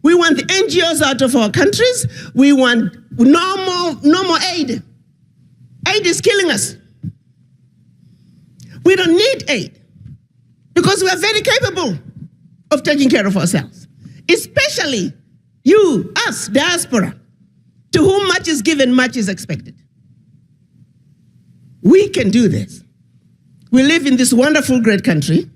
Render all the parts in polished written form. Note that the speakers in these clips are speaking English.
We want the NGOs out of our countries. We want no more aid. Aid is killing us. We don't need aid because we are very capable of taking care of ourselves, especially you, us, diaspora, to whom much is given, much is expected. We can do this. We live in this wonderful, great country.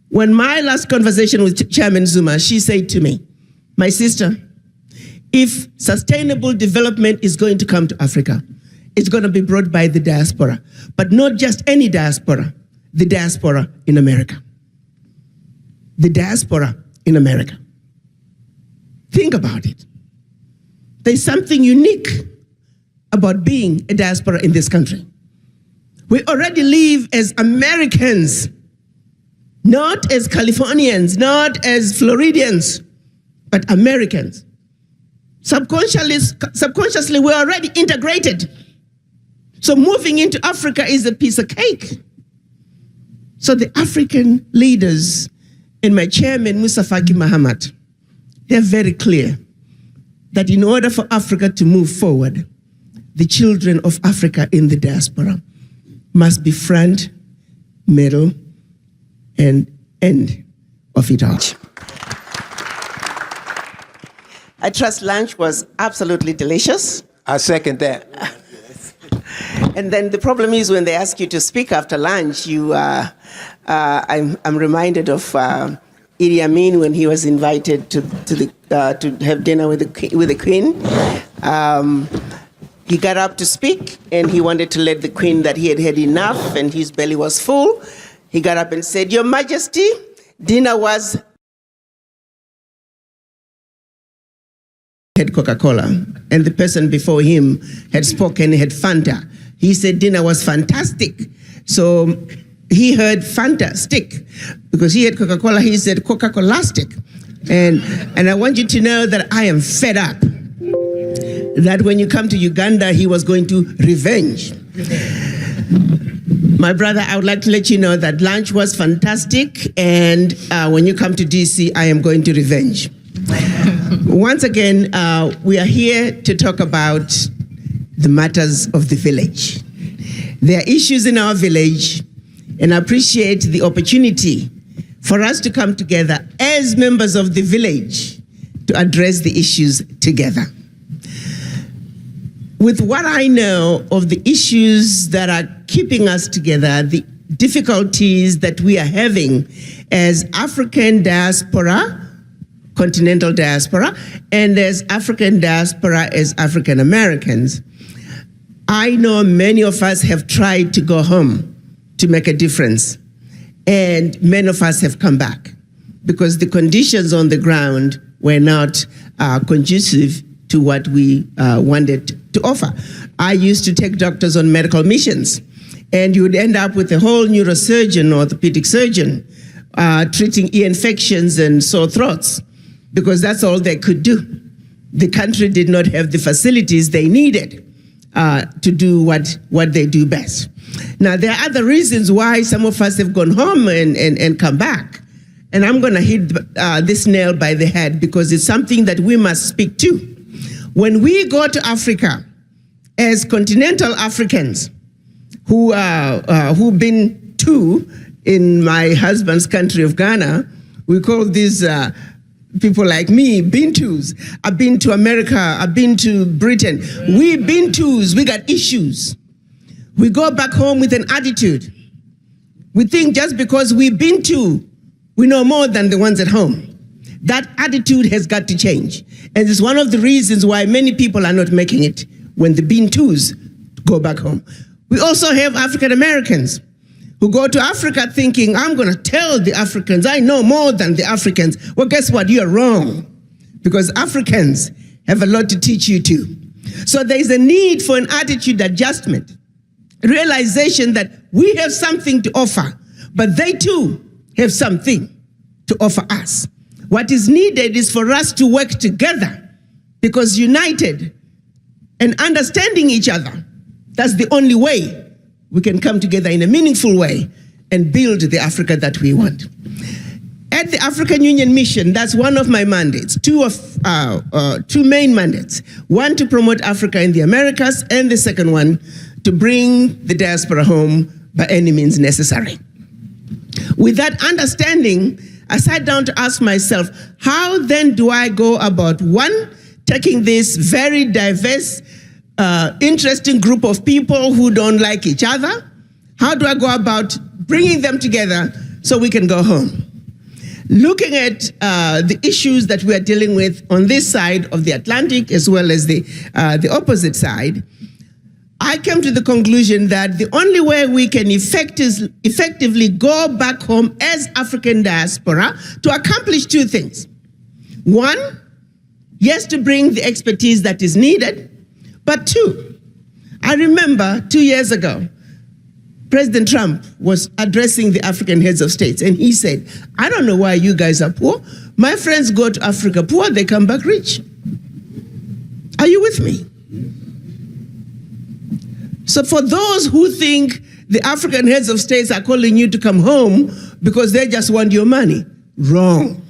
When my last conversation with Chairman Zuma, she said to me, my sister, if sustainable development is going to come to Africa, it's going to be brought by the diaspora, but not just any diaspora, the diaspora in America. The diaspora in America. Think about it. There's something unique about being a diaspora in this country. We already live as Americans, not as Californians, not as Floridians, but Americans. Subconsciously, we're already integrated. So moving into Africa is a piece of cake. So the African leaders and my chairman, Musa Faki Mahamat, they're very clear that in order for Africa to move forward, the children of Africa in the diaspora must be front, middle, and end of it all. I trust lunch was absolutely delicious. I second that. And then the problem is when they ask you to speak after lunch, I'm reminded of Idi Amin when he was invited to have dinner with the Queen. He got up to speak and he wanted to let the Queen that he had had enough and his belly was full. He got up and said, Your Majesty, dinner was had Coca-Cola, and the person before him had spoken, had Fanta. He said dinner was fantastic. So he heard Fantastic. Because he had Coca-Cola, he said Coca-Colastic. And I want you to know that I am fed up. That when you come to Uganda, he was going to revenge. My brother, I would like to let you know that lunch was fantastic, and when you come to DC, I am going to revenge. Once again, we are here to talk about the matters of the village. There are issues in our village, and I appreciate the opportunity for us to come together as members of the village to address the issues together. With what I know of the issues that are keeping us together, the difficulties that we are having as African diaspora, continental diaspora, and as African diaspora as African Americans, I know many of us have tried to go home to make a difference, and many of us have come back because the conditions on the ground were not conducive to what we wanted to offer. I used to take doctors on medical missions, and you would end up with a whole neurosurgeon or orthopedic surgeon treating ear infections and sore throats, because that's all they could do. The country did not have the facilities they needed to do what they do best. Now, there are other reasons why some of us have gone home and come back. And I'm gonna hit this nail by the head because it's something that we must speak to. When we go to Africa, as continental Africans who've been to, in my husband's country of Ghana, we call these people like me, Bintus. I've been to America, I've been to Britain. We Bintus, we got issues. We go back home with an attitude. We think just because we've been to, we know more than the ones at home. That attitude has got to change. And it's one of the reasons why many people are not making it when the Bintus go back home. We also have African Americans who go to Africa thinking, I'm gonna tell the Africans, I know more than the Africans. Well, guess what, you're wrong. Because Africans have a lot to teach you too. So there's a need for an attitude adjustment, realization that we have something to offer, but they too have something to offer us. What is needed is for us to work together, because united and understanding each other, that's the only way we can come together in a meaningful way and build the Africa that we want. At the African Union Mission, that's one of my mandates, two main mandates. One, to promote Africa in the Americas, and the second one, to bring the diaspora home by any means necessary. With that understanding, I sat down to ask myself, how then do I go about, one, taking this very diverse, interesting group of people who don't like each other, how do I go about bringing them together so we can go home? Looking at the issues that we are dealing with on this side of the Atlantic as well as the opposite side, I came to the conclusion that the only way we can effectively go back home as African diaspora to accomplish two things. One, yes, to bring the expertise that is needed, but two, I remember 2 years ago, President Trump was addressing the African heads of states, and he said, I don't know why you guys are poor. My friends go to Africa poor, they come back rich. Are you with me? So for those who think the African heads of states are calling you to come home because they just want your money, wrong.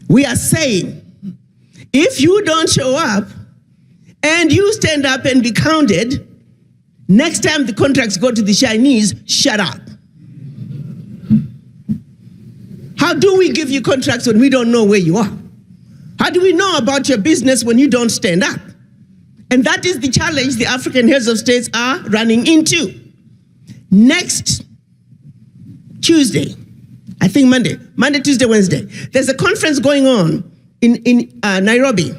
We are saying, if you don't show up and you stand up and be counted, next time the contracts go to the Chinese, shut up. How do we give you contracts when we don't know where you are? How do we know about your business when you don't stand up? And that is the challenge the African heads of states are running into. Next Tuesday, I think Monday, Tuesday, Wednesday, there's a conference going on in Nairobi.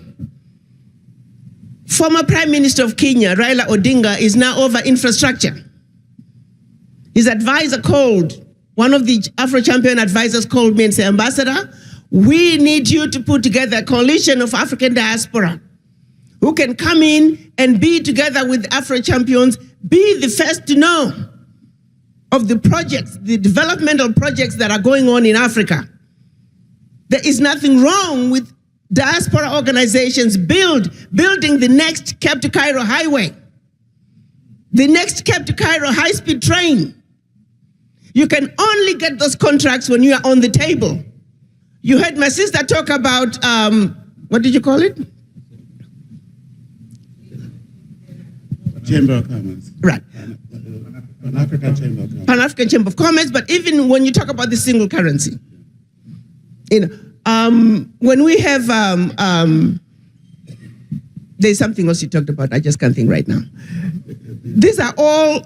Former Prime Minister of Kenya, Raila Odinga, is now over infrastructure. His advisor called, one of the Afro-Champion advisors called me and said, Ambassador, we need you to put together a coalition of African diaspora who can come in and be together with Afro-Champions, be the first to know of the projects, the developmental projects that are going on in Africa. There is nothing wrong with diaspora organizations building the next Cape to Cairo highway, the next Cape to Cairo high-speed train. You can only get those contracts when you are on the table. You heard my sister talk about, what did you call it? Chamber of Commerce. Right. Pan-African Chamber of Commerce. Pan-African Chamber of Commerce, but even when you talk about the single currency, you know, when we have, there's something else you talked about, I just can't think right now. These are all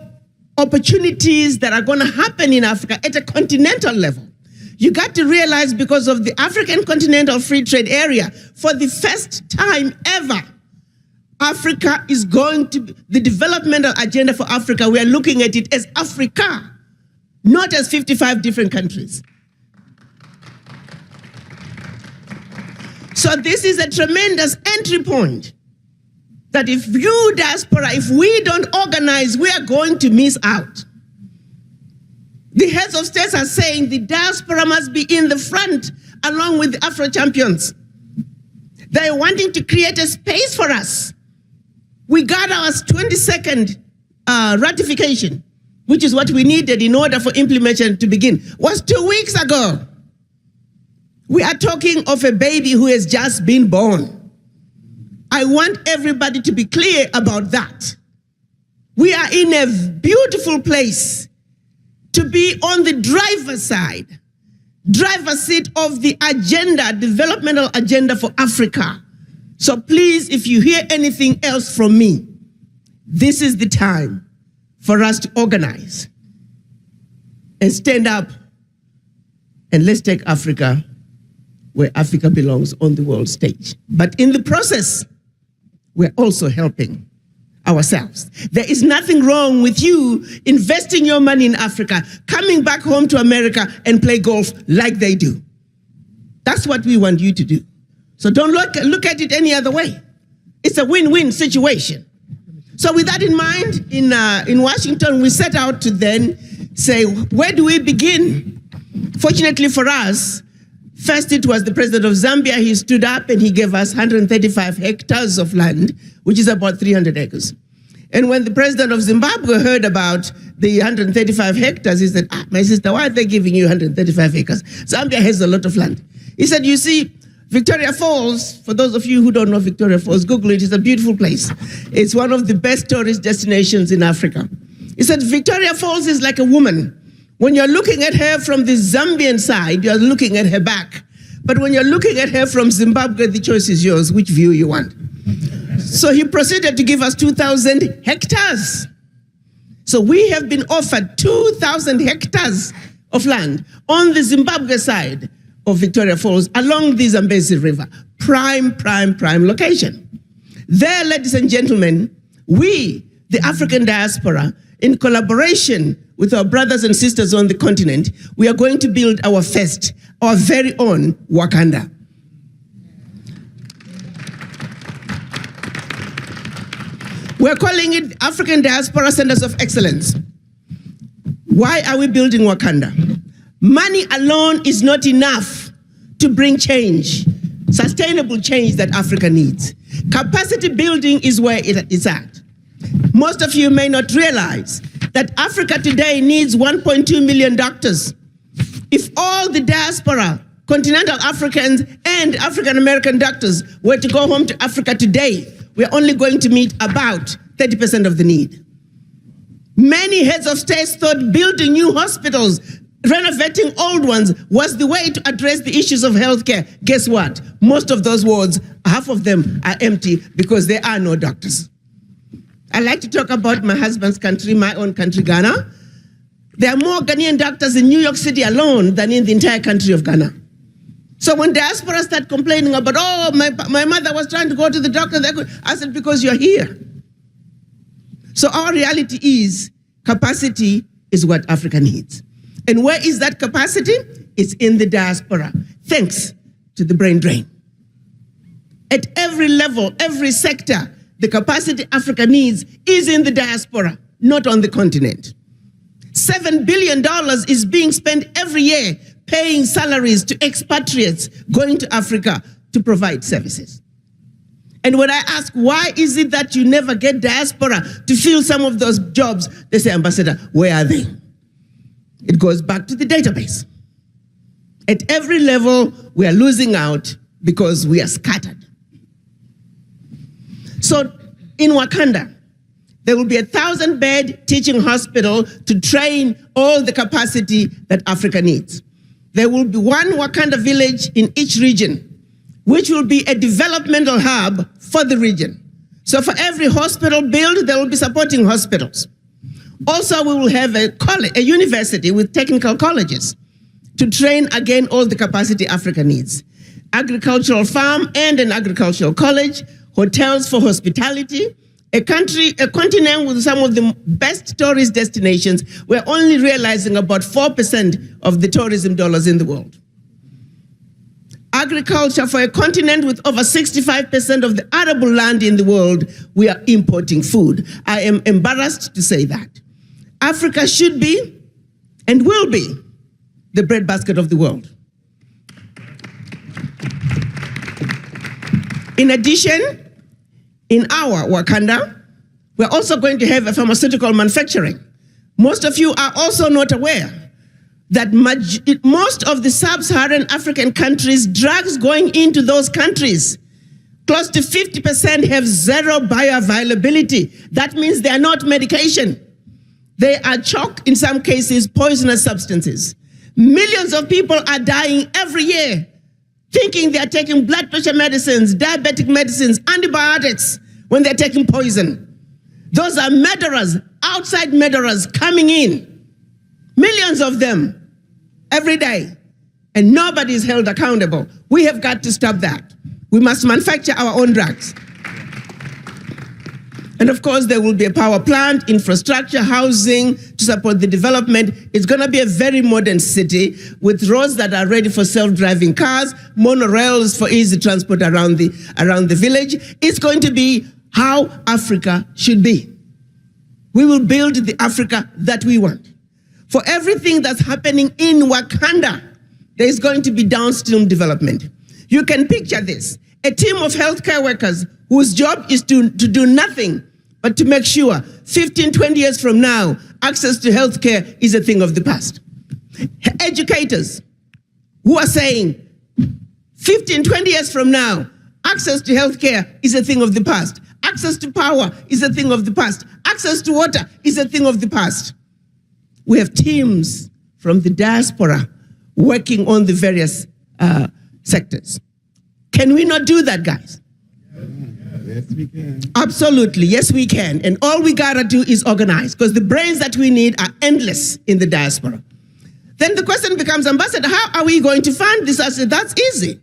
opportunities that are going to happen in Africa at a continental level. You got to realize, because of the African Continental Free Trade Area, for the first time ever, Africa is going to be, the developmental agenda for Africa, we are looking at it as Africa, not as 55 different countries. So this is a tremendous entry point that if you diaspora, if we don't organize, we are going to miss out. The heads of states are saying the diaspora must be in the front along with the Afro-Champions. They're wanting to create a space for us. We got our 22nd ratification, which is what we needed in order for implementation to begin, was 2 weeks ago. We are talking of a baby who has just been born. I want everybody to be clear about that. We are in a beautiful place to be on the driver's seat of the agenda, developmental agenda for Africa. So please, if you hear anything else from me, this is the time for us to organize and stand up, and let's take Africa where Africa belongs on the world stage. But in the process, we're also helping ourselves. There is nothing wrong with you investing your money in Africa, coming back home to America and play golf like they do. That's what we want you to do. So don't look at it any other way. It's a win-win situation. So with that in mind, in Washington, we set out to then say, where do we begin? Fortunately for us, first it was the president of Zambia. He stood up and he gave us 135 hectares of land, which is about 300 acres. And when the president of Zimbabwe heard about the 135 hectares, he said, my sister, why are they giving you 135 acres? Zambia has a lot of land. He said, you see, Victoria Falls, for those of you who don't know Victoria Falls, Google it, it's a beautiful place. It's one of the best tourist destinations in Africa. He said, Victoria Falls is like a woman. When you're looking at her from the Zambian side, you're looking at her back. But when you're looking at her from Zimbabwe, the choice is yours, which view you want. So he proceeded to give us 2,000 hectares. So we have been offered 2,000 hectares of land on the Zimbabwe side of Victoria Falls along the Zambezi River. Prime location. There, ladies and gentlemen, we, the African diaspora, in collaboration with our brothers and sisters on the continent, we are going to build our first, our very own Wakanda. We're calling it African Diaspora Centers of Excellence. Why are we building Wakanda? Money alone is not enough to bring change, sustainable change that Africa needs. Capacity building is where it is at. Most of you may not realize that Africa today needs 1.2 million doctors. If all the diaspora, continental Africans and African American doctors were to go home to Africa today, we're only going to meet about 30% of the need. Many heads of states thought building new hospitals, renovating old ones was the way to address the issues of healthcare. Guess what? Most of those wards, half of them are empty because there are no doctors. I like to talk about my husband's country, my own country, Ghana. There are more Ghanaian doctors in New York City alone than in the entire country of Ghana. So when diaspora start complaining about, oh, my mother was trying to go to the doctor, I said, because you're here. So our reality is capacity is what Africa needs. And where is that capacity? It's in the diaspora, thanks to the brain drain. At every level, every sector, the capacity Africa needs is in the diaspora, not on the continent. $7 billion is being spent every year paying salaries to expatriates going to Africa to provide services. And when I ask, why is it that you never get diaspora to fill some of those jobs? They say, Ambassador, where are they? It goes back to the database. At every level, we are losing out because we are scattered. So in Wakanda, there will be a 1,000-bed teaching hospital to train all the capacity that Africa needs. There will be one Wakanda village in each region, which will be a developmental hub for the region. So for every hospital built, there will be supporting hospitals. Also, we will have a college, a university with technical colleges to train again all the capacity Africa needs. Agricultural farm and an agricultural college, hotels for hospitality, a continent with some of the best tourist destinations. We're only realizing about 4% of the tourism dollars in the world. Agriculture for a continent with over 65% of the arable land in the world, we are importing food. I am embarrassed to say that. Africa should be and will be the breadbasket of the world. In addition, in our Wakanda, we're also going to have a pharmaceutical manufacturing. Most of you are also not aware that most of the sub-Saharan African countries, drugs going into those countries, close to 50% have zero bioavailability. That means they are not medication. They are chalk, in some cases, poisonous substances. Millions of people are dying every year thinking they are taking blood pressure medicines, diabetic medicines, antibiotics, when they're taking poison. Those are murderers, outside murderers coming in. Millions of them every day, and nobody is held accountable. We have got to stop that. We must manufacture our own drugs. And of course, there will be a power plant, infrastructure, housing to support the development. It's going to be a very modern city with roads that are ready for self-driving cars, monorails for easy transport around the village. It's going to be how Africa should be. We will build the Africa that we want. For everything that's happening in Wakanda, there is going to be downstream development. You can picture this. A team of healthcare workers whose job is to do nothing but to make sure 15, 20 years from now, access to healthcare is a thing of the past. Educators who are saying 15, 20 years from now, access to healthcare is a thing of the past. Access to power is a thing of the past. Access to water is a thing of the past. We have teams from the diaspora working on the various sectors. Can we not do that, guys? Yes, we can. Absolutely, yes, we can. And all we gotta do is organize, because the brains that we need are endless in the diaspora. Then the question becomes, Ambassador, how are we going to fund this? I said, that's easy.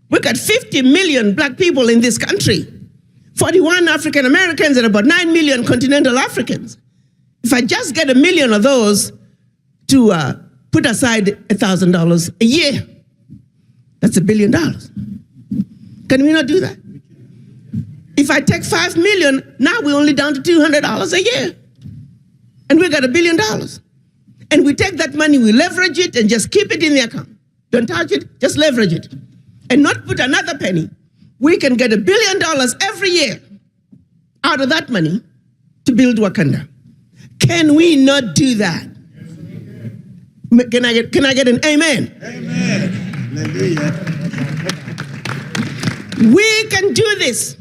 We got 50 million black people in this country, 41 African Americans, and about 9 million continental Africans. If I just get 1 million of those to put aside $1,000 a year, that's $1 billion. Can we not do that? If I take 5 million, now we're only down to $200 a year. And we got $1 billion. And we take that money, we leverage it, and just keep it in the account. Don't touch it, just leverage it. And not put another penny. We can get $1 billion every year out of that money to build Wakanda. Can we not do that? Can I get an amen? Amen. Hallelujah. We can do this.